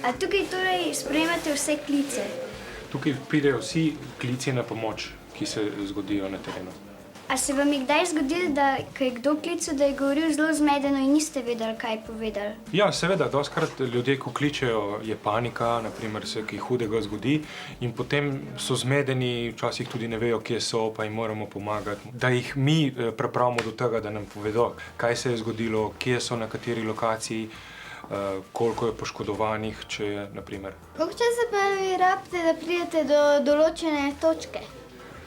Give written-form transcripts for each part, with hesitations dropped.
A tukaj torej sprejemate vse klice? Tukaj pridejo vsi klici na pomoč, ki se zgodijo na terenu. A se vam je kdaj zgodilo, da ko je kdo klical, da je govoril zelo zmedeno in niste vedeli, kaj povedali? Ja, seveda, dostikrat ljudje, ko kličejo, je panika, naprimer se kaj hudega zgodi in potem so zmedeni, včasih tudi ne vejo, kje so, pa jim moramo pomagati. Da jih mi pripravimo do tega, da nam povedo, kaj se je zgodilo, kje so na kateri lokaciji, koliko je poškodovanih, če je, naprimer. Koliko časa pa vi rabite, da pridete do določene točke?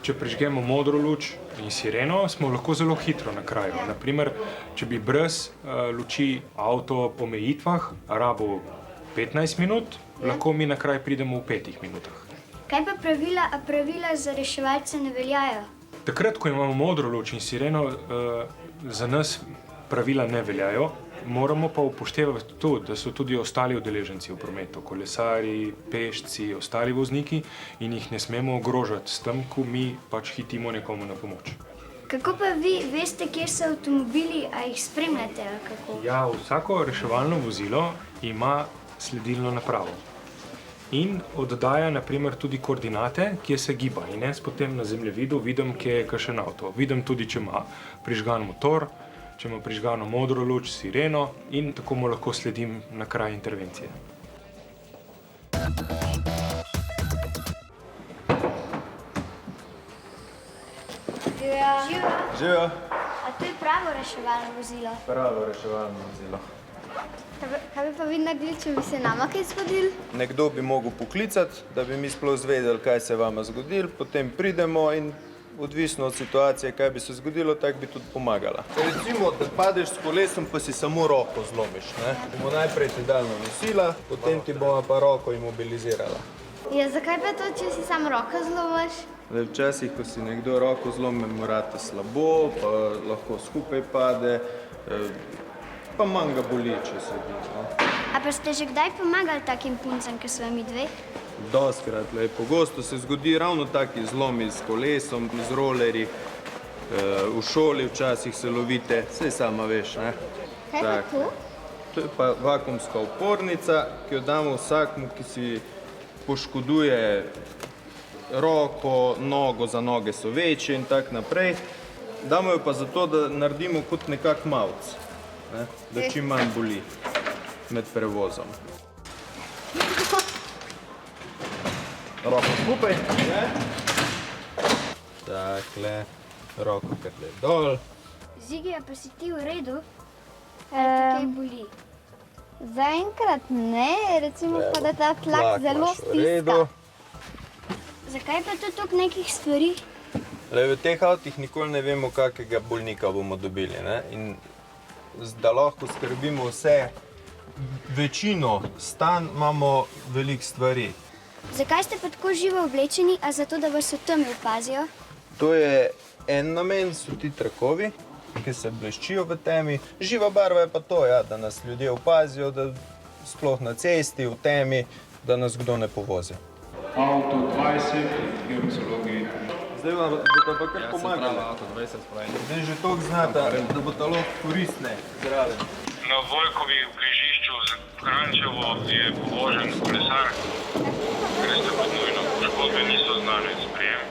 Če prižgemo modro luč in sireno, smo lahko zelo hitro na kraju. Naprimer, če bi brez luči avto po omejitvah rabil 15 minut, lahko mi na kraj pridemo v 5 minutah. Kaj pa pravila, a pravila za reševalce ne veljajo? Takrat, ko imamo modro luč in sireno, za nas pravila ne veljajo. Moramo pa upoštevati tudi, da so tudi ostali udeleženci v prometu, kolesarji, pešci, ostali vozniki in jih ne smemo ogrožati s tem, ko mi pač hitimo nekomu na pomoč. Kako pa vi veste, kje so avtomobili, a jih spremljate ali kako? Ja, vsako reševalno vozilo ima sledilno napravo in oddaja naprimer tudi koordinate, kje se giba. In jaz potem na zemljevidu vidim, kje je kakšen avto. Vidim tudi, če ima prižgan motor, če ima prižgano modro luč, sireno in tako mu lahko sledim na kraj intervencije. Živijo. A to je pravo reševalno vozilo? Pravo reševalno vozilo. Kaj bi pa vi naredili, če bi se nama kaj zgodilo? Nekdo bi mogel poklicati, da bi mi sploh zvedeli, kaj se je vama zgodilo, potem pridemo in odvisno od situacije, kaj bi se zgodilo, tako bi tudi pomagala. Recimo, da padeš s kolesom, pa si samo roko zlomiš. Bomo najprej ti dali nosila, potem ti bomo pa roko imobilizirala. Ja, zakaj pa to, če si samo roko zlomiš? Včasih, ko si nekdo roko zlomi, mu rata slabo, pa lahko skupaj pade, pa manj ga boli, če se bi. A pa ste že kdaj pomagali takim puncam, ki so vam dveh? Dostikrat, pogosto se zgodi ravno taki zlomi s kolesom, z rolerji, v šoli včasih se lovite, saj sama veš, ne? Kaj pa to? To je pa vakuumska opornica, ki jo damo vsakmu, ki si poškoduje roko, nogo, za noge so večje in tak naprej. Damo jo pa zato, da naredimo kot nekak mavc, da čim manj boli med prevozom. Roko skupaj, takle, roko krle dol. Zigi, a pa si ti v redu? Ali te kaj boli? Zaenkrat ne, recimo pa da ta tlak zelo stiska. Zakaj pa to toliko nekih stvari? V teh avtih nikoli ne vemo, kakega bolnika bomo dobili. In da lahko skrbimo vse, večino stanj imamo veliko stvari. Zakaj ste pa tako živo oblečeni, a zato, da vas v temi opazijo? To je en namen, so ti trakovi, ki se bleščijo v temi. Živa barva je pa to, da nas ljudje opazijo, da sploh na cesti, v temi, da nas kdo ne povozi. Avto 20, gerontologi. Zdaj vam bodo pa kar pomagali. Zdaj že toliko znata, da bo ta lahko koristne zraven. Na Vojkovi v križišču za Kranjčevo je povožen kolesar, ker je tako nujno, poškodbe niso znane, sprejem